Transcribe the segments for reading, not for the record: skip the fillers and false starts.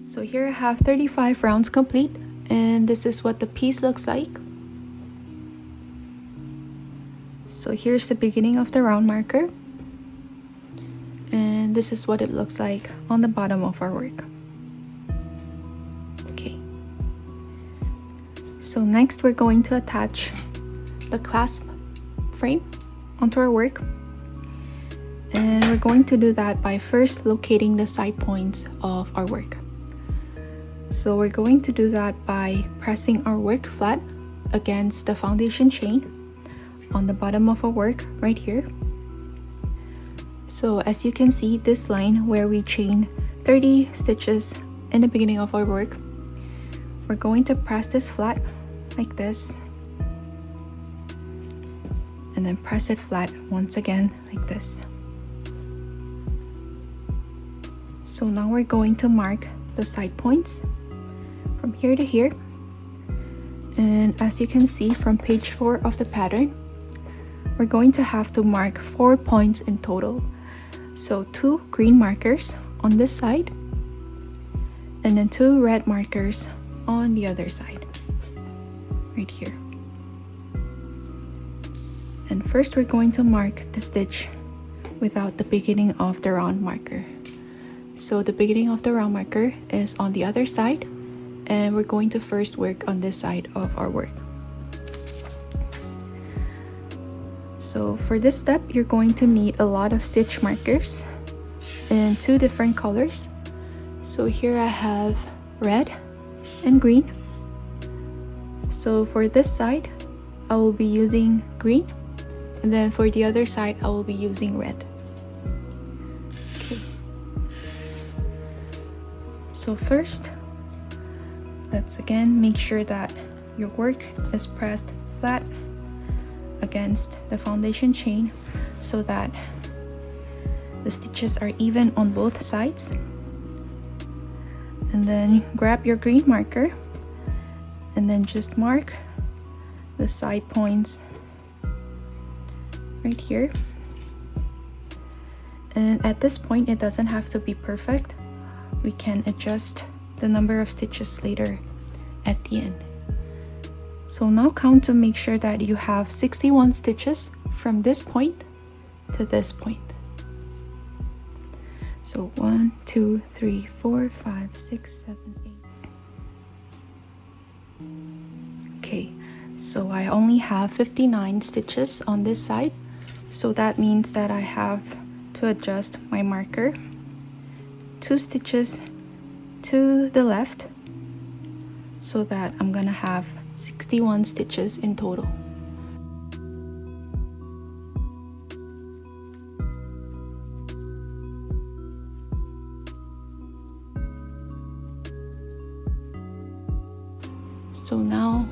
So here I have 35 rounds complete, and this is what the piece looks like. So here's the beginning of the round marker, and this is what it looks like on the bottom of our work. Okay, so next we're going to attach the clasp frame onto our work, and we're going to do that by first locating the side points of our work. So we're going to do that by pressing our work flat against the foundation chain on the bottom of our work right here. So as you can see, this line where we chain 30 stitches in the beginning of our work, we're going to press this flat like this, and then press it flat once again like this. So now we're going to mark the side points from here to here, and as you can see from page 4 of the pattern, we're going to have to mark 4 points in total. So 2 green markers on this side, and then 2 red markers on the other side right here. And first we're going to mark the stitch without the beginning of the round marker. So the beginning of the round marker is on the other side, and we're going to first work on this side of our work. So for this step, you're going to need a lot of stitch markers in 2 different colors. So here I have red and green. So for this side, I will be using green, and then for the other side, I will be using red. Okay. So first, let's again make sure that your work is pressed flat against the foundation chain so that the stitches are even on both sides. And then grab your green marker and then just mark the side points right here. And at this point, it doesn't have to be perfect. We can adjust the number of stitches later at the end. So now count to make sure that you have 61 stitches from this point to this point. So 1, 2, 3, 4, 5, 6, 7, 8. Okay, so I only have 59 stitches on this side. So that means that I have to adjust my marker 2 stitches to the left, so that I'm gonna have 61 stitches in total. So now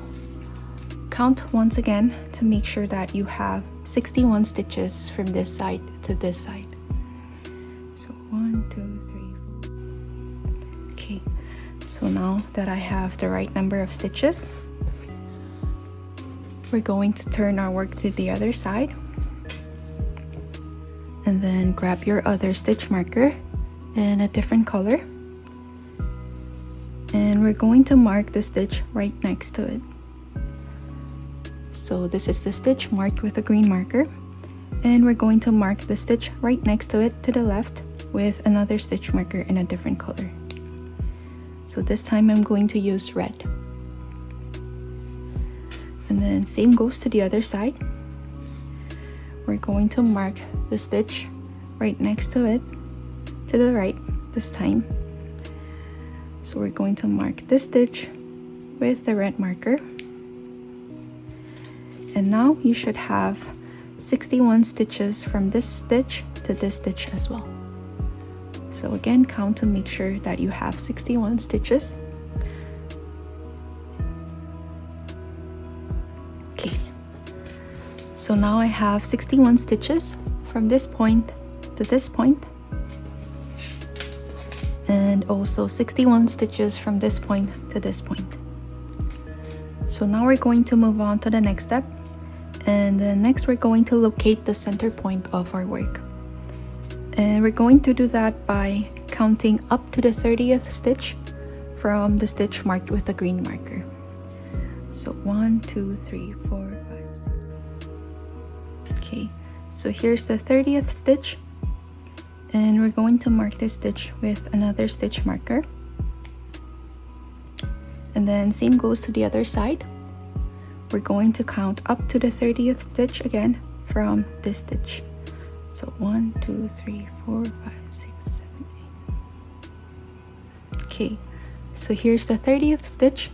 count once again to make sure that you have 61 stitches from this side to this side. So 1, 2, 3, 4. Okay, so now that I have the right number of stitches, we're going to turn our work to the other side, and then grab your other stitch marker in a different color, and we're going to mark the stitch right next to it. So this is the stitch marked with a green marker, and we're going to mark the stitch right next to it to the left with another stitch marker in a different color. So this time I'm going to use red. And then same goes to the other side. We're going to mark the stitch right next to it to the right this time. So we're going to mark this stitch with the red marker. And now you should have 61 stitches from this stitch to this stitch as well. So again, count to make sure that you have 61 stitches. Okay, so now I have 61 stitches from this point to this point, and also 61 stitches from this point to this point. So now we're going to move on to the next step, and then next we're going to locate the center point of our work. And we're going to do that by counting up to the 30th stitch from the stitch marked with the green marker. So 1, 2, 3, 4, 5, 6. Okay, so here's the 30th stitch, and we're going to mark this stitch with another stitch marker. And then same goes to the other side. We're going to count up to the 30th stitch again from this stitch. So 1, 2, 3, 4, 5, 6, 7, 8. Okay, so here's the 30th stitch,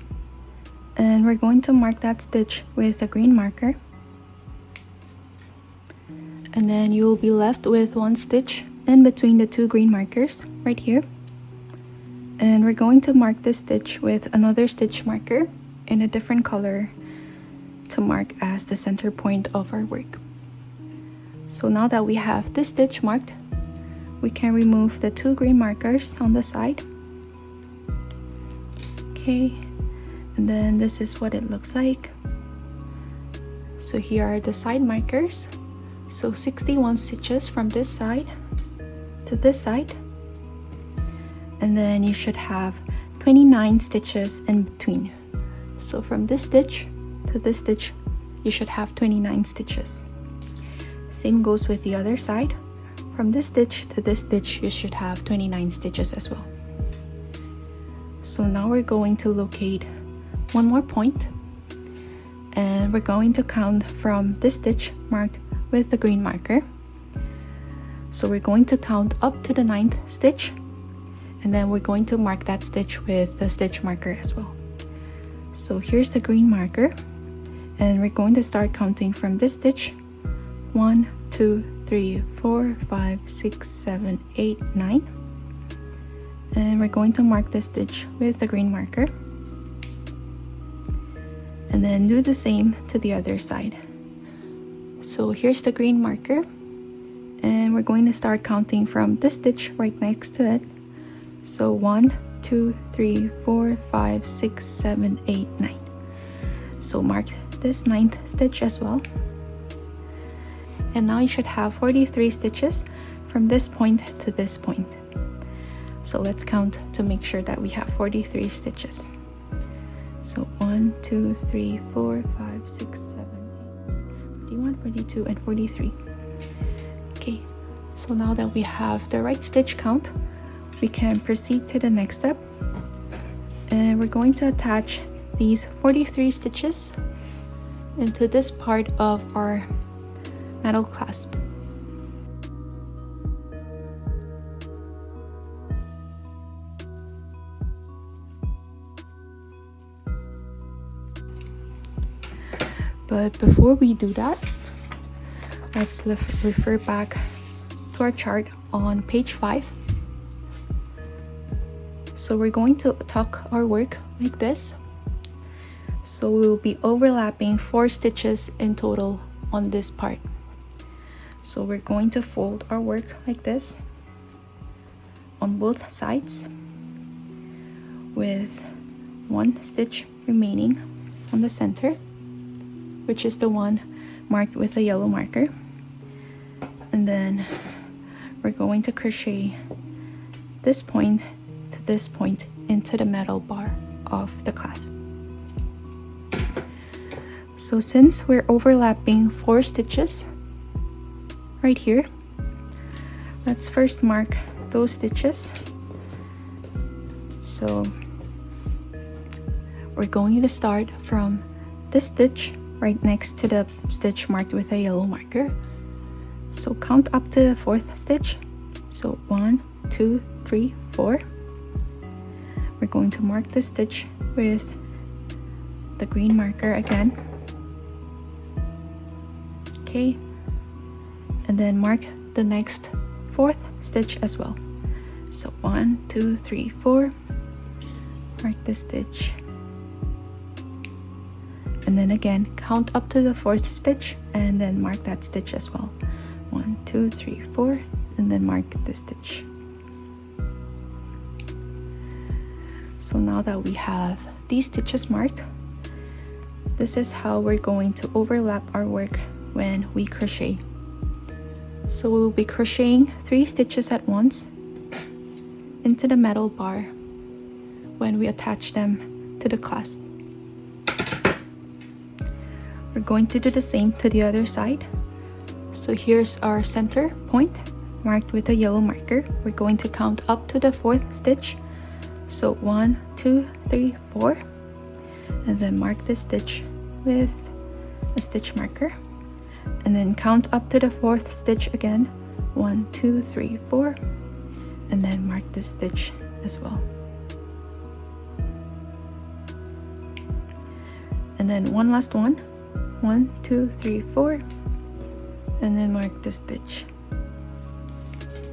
and we're going to mark that stitch with a green marker. And then you will be left with one stitch in between the two green markers right here. And we're going to mark this stitch with another stitch marker in a different color to mark as the center point of our work. So now that we have this stitch marked, we can remove the two green markers on the side. Okay, and then this is what it looks like. So here are the side markers. So 61 stitches from this side to this side. And then you should have 29 stitches in between. So from this stitch to this stitch, you should have 29 stitches. Same goes with the other side. From this stitch to this stitch, you should have 29 stitches as well. So now we're going to locate one more point, and we're going to count from this stitch marked with the green marker. So we're going to count up to the 9th stitch, and then we're going to mark that stitch with the stitch marker as well. So here's the green marker, and we're going to start counting from this stitch. 1, 2, 3, 4, 5, 6, 7, 8, 9. And we're going to mark this stitch with the green marker. And then do the same to the other side. So here's the green marker, and we're going to start counting from this stitch right next to it. So 1, 2, 3, 4, 5, 6, 7, 8, 9. So mark this 9th stitch as well. And now you should have 43 stitches from this point to this point. So let's count to make sure that we have 43 stitches. So 1, 2, 3, 4, 5, 6, 7, 8, 41, 42, and 43. Okay, so now that we have the right stitch count, we can proceed to the next step. And we're going to attach these 43 stitches into this part of our metal clasp. But before we do that, let's refer back to our chart on page 5. So we're going to tuck our work like this. So we will be overlapping 4 stitches in total on this part. So we're going to fold our work like this on both sides with 1 stitch remaining on the center, which is the one marked with a yellow marker. And then we're going to crochet this point to this point into the metal bar of the clasp. So since we're overlapping 4 stitches right here, let's first mark those stitches. So we're going to start from this stitch right next to the stitch marked with a yellow marker. So count up to the 4th stitch. So 1, 2, 3, 4. We're going to mark this stitch with the green marker again. Okay, and then mark the next 4th stitch as well. So 1, 2, 3, 4. Mark the stitch, and then again count up to the 4th stitch and then mark that stitch as well. 1, 2, 3, 4, and then mark the stitch. So now that we have these stitches marked, this is how we're going to overlap our work when we crochet. So we will be crocheting 3 stitches at once into the metal bar when we attach them to the clasp. We're going to do the same to the other side. So here's our center point marked with a yellow marker. We're going to count up to the 4th stitch. So 1, 2, 3, 4, and then mark the stitch with a stitch marker, and then count up to the 4th stitch again. 1, 2, 3, 4, and then mark the stitch as well. And then one last one. 1, 2, 3, 4, and then mark the stitch.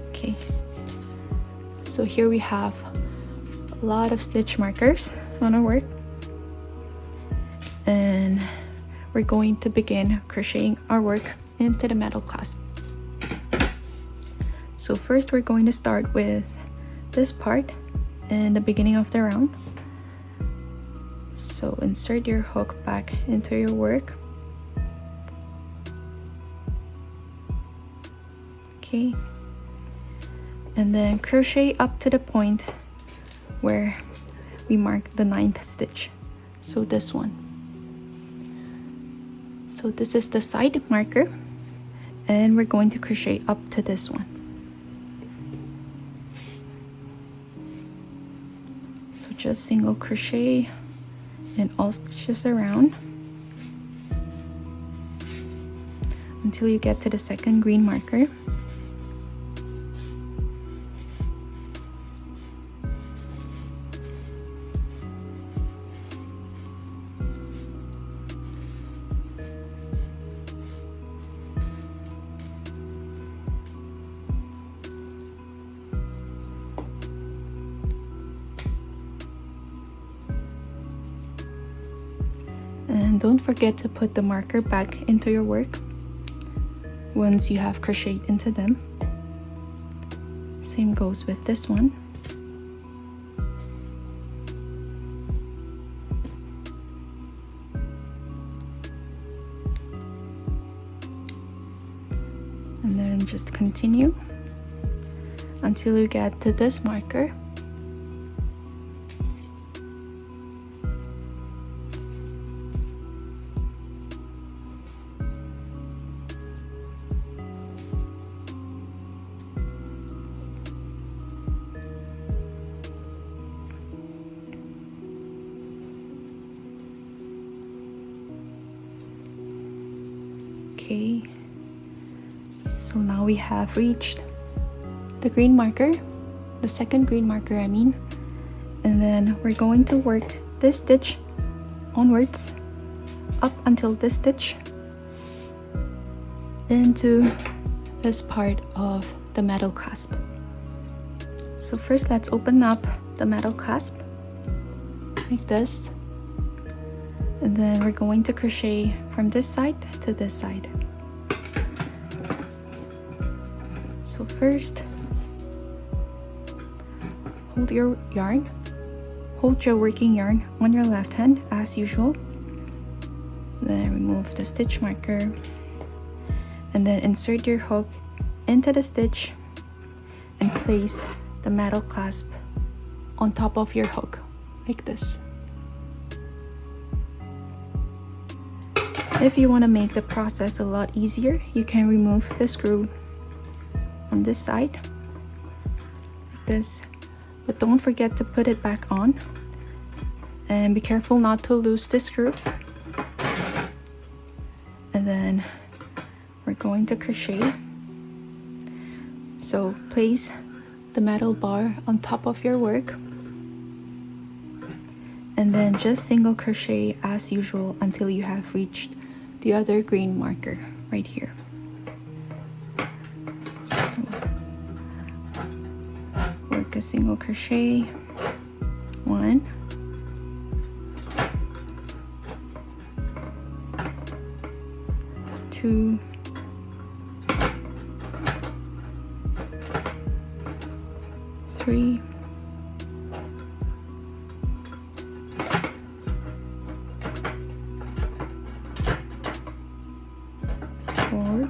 Okay, so here we have a lot of stitch markers on our work, and we're going to begin crocheting our work into the metal clasp. So first we're going to start with this part in the beginning of the round. So insert your hook back into your work. Okay, and then crochet up to the point where we mark the 9th stitch, so this one. So this is the side marker, and we're going to crochet up to this one. So just single crochet in all stitches around until you get to the 2nd green marker. And don't forget to put the marker back into your work once you have crocheted into them. Same goes with this one. And then just continue until you get to this marker. Okay, so now we have reached the green marker, the 2nd green marker I mean, and then we're going to work this stitch onwards up until this stitch into this part of the metal clasp. So first let's open up the metal clasp like this, and then we're going to crochet from this side to this side. So first, hold your working yarn on your left hand as usual. Then remove the stitch marker, and then insert your hook into the stitch and place the metal clasp on top of your hook like this. If you want to make the process a lot easier, you can remove the screw on this side like this, but don't forget to put it back on, and be careful not to lose the screw. And then we're going to crochet. So place the metal bar on top of your work, and then just single crochet as usual until you have reached the other green marker right here. So work a single crochet, 1, 2, 3, 4,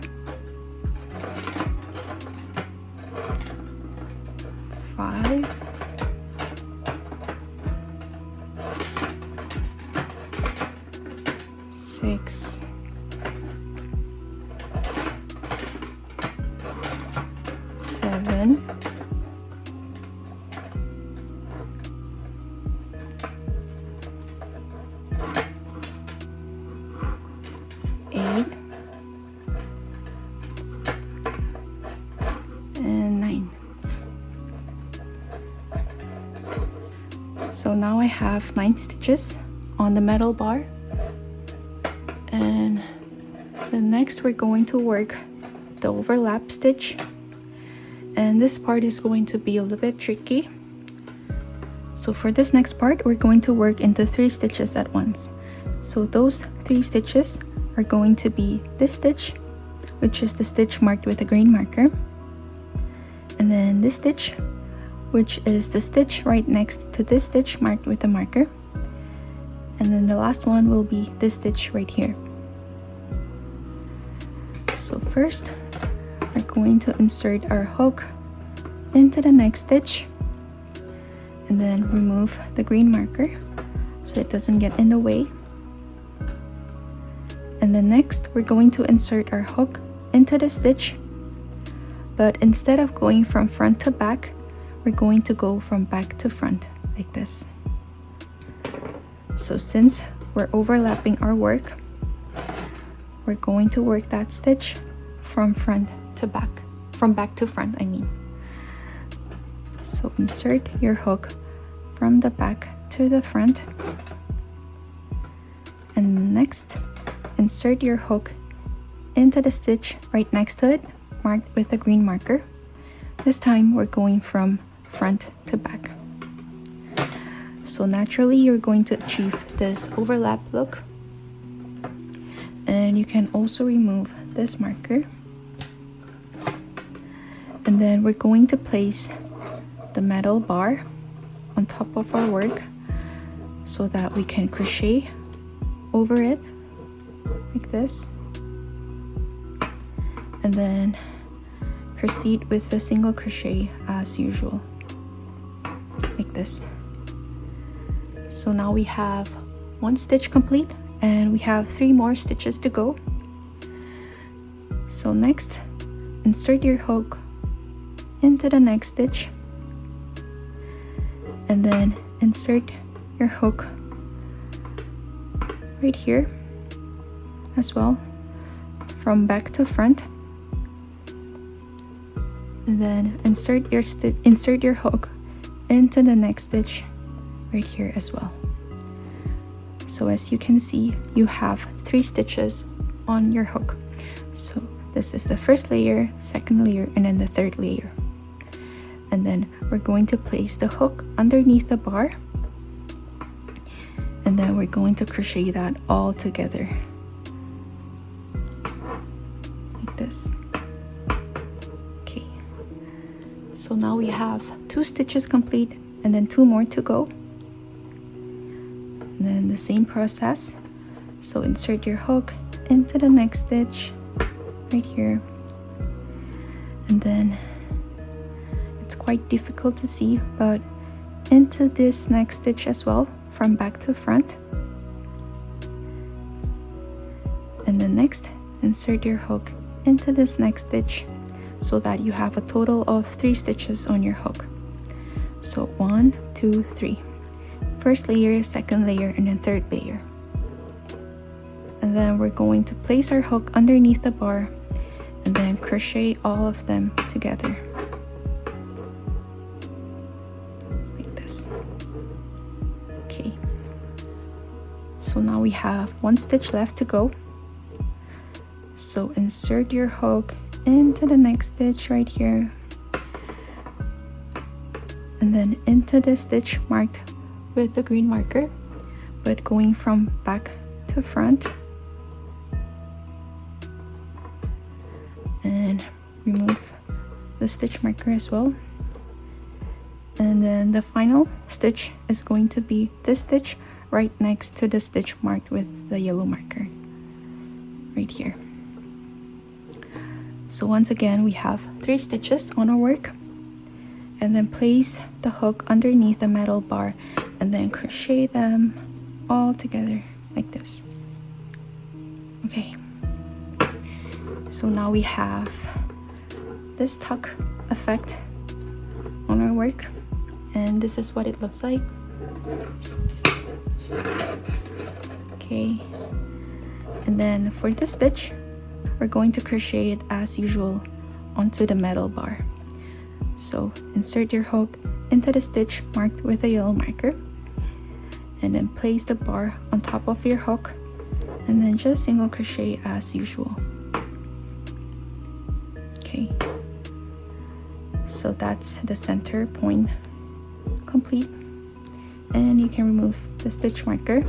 5, 6, 7, 8, and 9. So now I have 9 stitches on the metal bar, and then next we're going to work the overlap stitch, and this part is going to be a little bit tricky. So for this next part, we're going to work into 3 stitches at once. So those 3 stitches are going to be this stitch, which is the stitch marked with a green marker, and then this stitch, which is the stitch right next to this stitch marked with a marker, and then the last one will be this stitch right here. So first, we're going to insert our hook into the next stitch, and then remove the green marker so it doesn't get in the way. And then next, we're going to insert our hook into the stitch, but instead of going from front to back, we're going to go from back to front like this. So since we're overlapping our work, we're going to work that stitch from front to back, from back to front, I mean. So insert your hook from the back to the front, and next insert your hook into the stitch right next to it, marked with a green marker. This time we're going from front to back. So naturally you're going to achieve this overlap look, and you can also remove this marker, and then we're going to place the metal bar on top of our work so that we can crochet over it like this, and then proceed with the single crochet as usual like this. So now we have 1 stitch complete, and we have 3 more stitches to go. So next, insert your hook into the next stitch, and then insert your hook right here as well, from back to front, and then insert your hook into the next stitch right here as well. So as you can see, you have 3 stitches on your hook. So this is the first layer, second layer, and then the third layer. And then we're going to place the hook underneath the bar, and then we're going to crochet that all together like this. Okay, so now we have 2 stitches complete, and then 2 more to go. And then the same process. So insert your hook into the next stitch right here, and then it's quite difficult to see, but into this next stitch as well, from back to front. And then next, insert your hook into this next stitch so that you have a total of 3 stitches on your hook. So 1, 2, 3. First layer, second layer, and then third layer. And then we're going to place our hook underneath the bar, and then crochet all of them together like this. Okay, so now we have 1 stitch left to go. So insert your hook into the next stitch right here, and then into the stitch marked with the green marker, but going from back to front, and remove the stitch marker as well. And then the final stitch is going to be this stitch right next to the stitch marked with the yellow marker right here. So once again, we have 3 stitches on our work, and then place the hook underneath the metal bar, and then crochet them all together like this. Okay, so now we have this tuck effect on our work, and this is what it looks like. Okay, and then for this stitch, we're going to crochet it as usual onto the metal bar. So insert your hook into the stitch marked with a yellow marker, and then place the bar on top of your hook, and then just single crochet as usual. Okay, so that's the center point complete, and you can remove the stitch marker.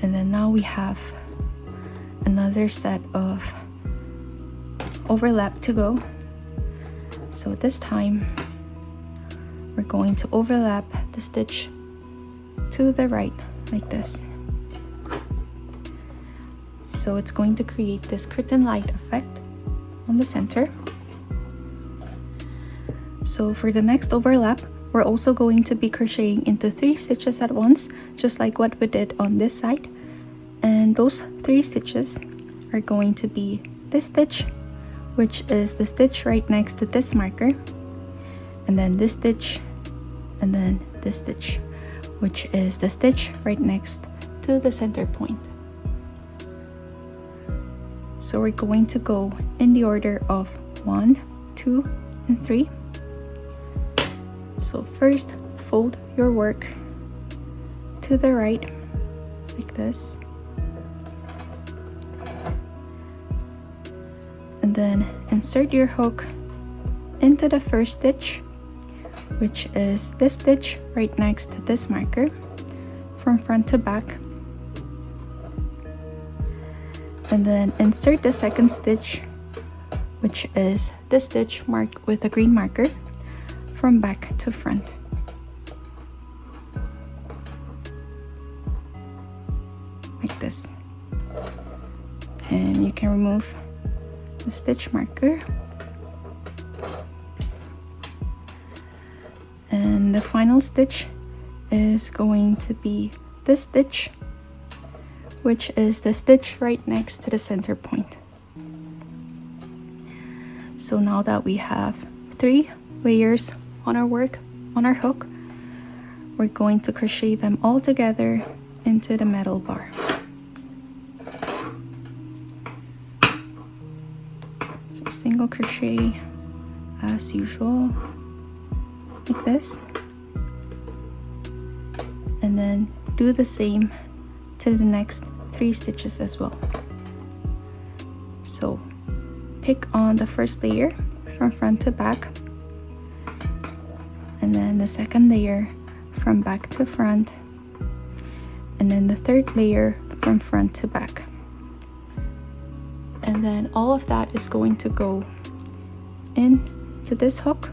And then now we have another set of overlap to go. So this time we're going to overlap the stitch to the right like this. So it's going to create this curtain light effect on the center. So for the next overlap, we're also going to be crocheting into 3 stitches at once, just like what we did on this side. And those 3 stitches are going to be this stitch, which is the stitch right next to this marker, and then this stitch, and then this stitch, which is the stitch right next to the center point. So we're going to go in the order of 1, 2, and 3. So first, fold your work to the right like this, and then insert your hook into the first stitch, which is this stitch right next to this marker, from front to back, and then insert the second stitch, which is this stitch marked with a green marker, from back to front. Like this. And you can remove the stitch marker. And the final stitch is going to be this stitch, which is the stitch right next to the center point. So now that we have 3 layers on our work, on our hook, we're going to crochet them all together into the metal bar. So single crochet as usual, like this, and then do the same to the next 3 stitches as well. So pick on the first layer from front to back, and then the second layer from back to front, and then the third layer from front to back. And then all of that is going to go into this hook,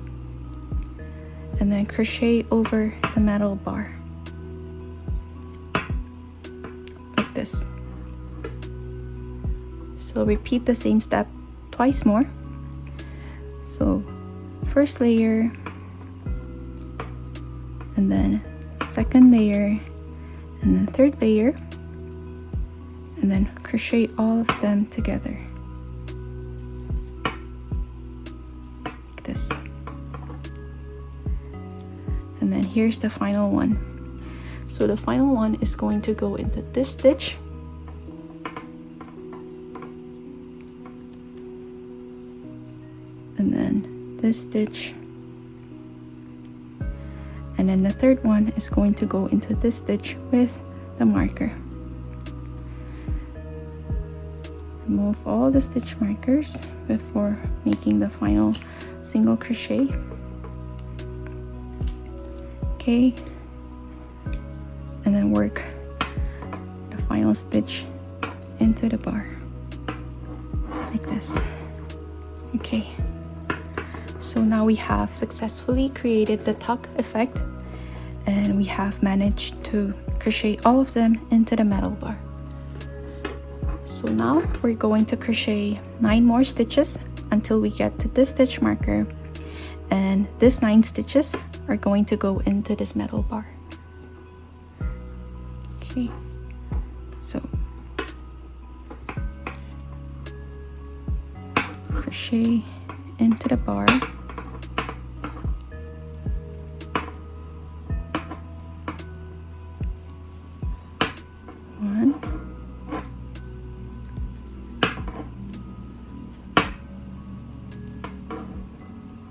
and then crochet over the metal bar like this. So repeat the same step twice more. So first layer, and then second layer, and then third layer, and then crochet all of them together like this. And then here's the final one. So the final one is going to go into this stitch, and then this stitch, and then the third one is going to go into this stitch with the marker. Remove all the stitch markers before making the final single crochet. Okay, and then work the final stitch into the bar like this. Okay, so now we have successfully created the tuck effect, and we have managed to crochet all of them into the metal bar. So now we're going to crochet 9 more stitches until we get to this stitch marker, and these 9 stitches are going to go into this metal bar. Okay, So crochet into the bar, one,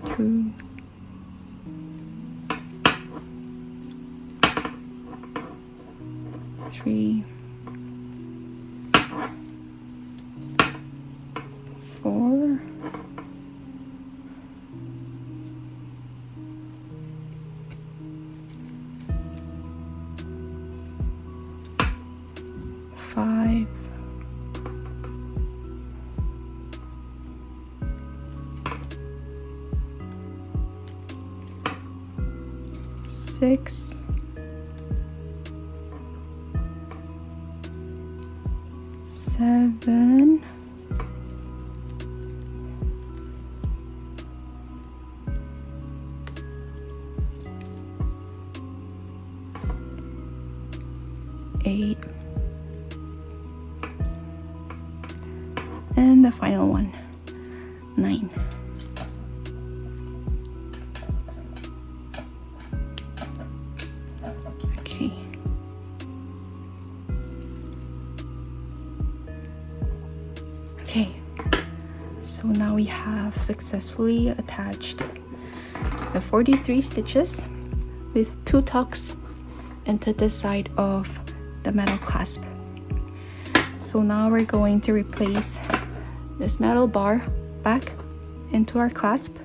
two, three, four, five, six, seven, eight, and the final one, 9. Okay. Okay, so now we have successfully attached the 43 stitches with 2 tucks into this side of the metal clasp. So now we're going to replace this metal bar back into our clasp,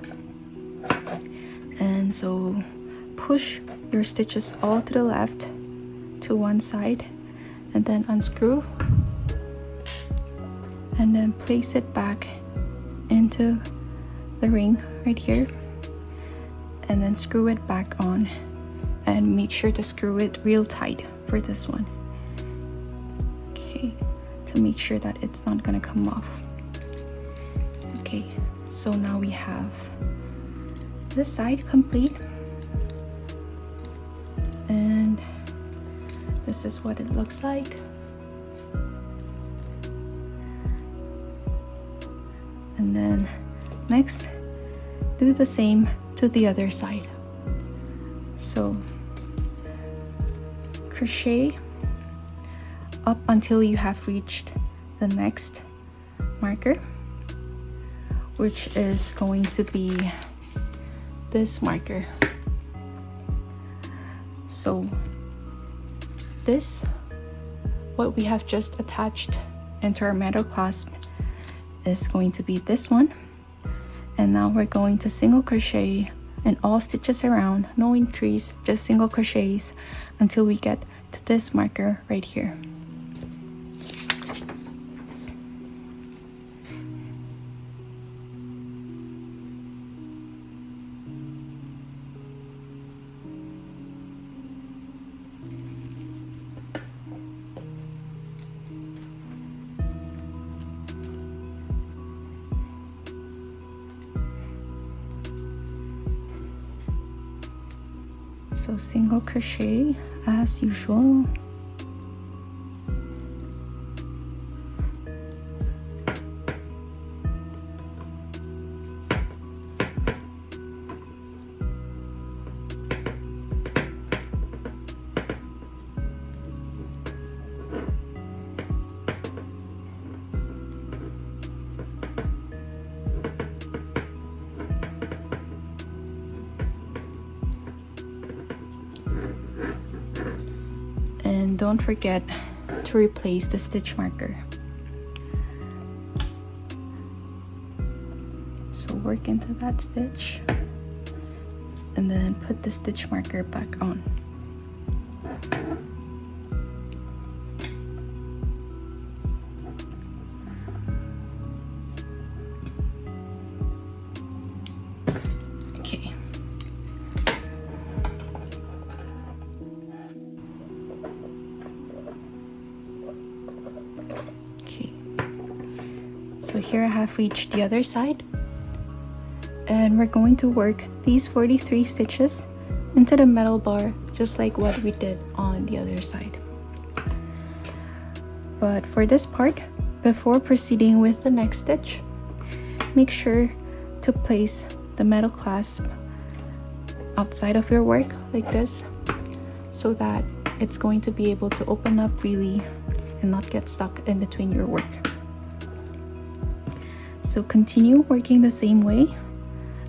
and so push your stitches all to the left to one side and then unscrew and then place it back into the ring right here and then screw it back on, and make sure to screw it real tight for this one, okay, to make sure that it's not gonna come off. Okay, so now we have this side complete, and this is what it looks like. And then next, do the same to the other side. So crochet up until you have reached the next marker, which is going to be this marker. So this, what we have just attached into our metal clasp, is going to be this one. And now we're going to single crochet in all stitches around, no increase, just single crochets until we get to this marker right here. So single crochet as usual. And don't forget to replace the stitch marker. So work into that stitch and then put the stitch marker back on. So here I have reached the other side, and we're going to work these 43 stitches into the metal bar just like what we did on the other side. But for this part, before proceeding with the next stitch, make sure to place the metal clasp outside of your work like this, so that it's going to be able to open up freely and not get stuck in between your work. So continue working the same way,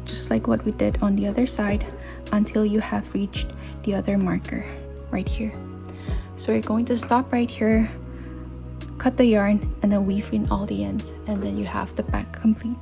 just like what we did on the other side, until you have reached the other marker right here. So you're going to stop right here, cut the yarn, and then weave in all the ends, and then you have the bag complete.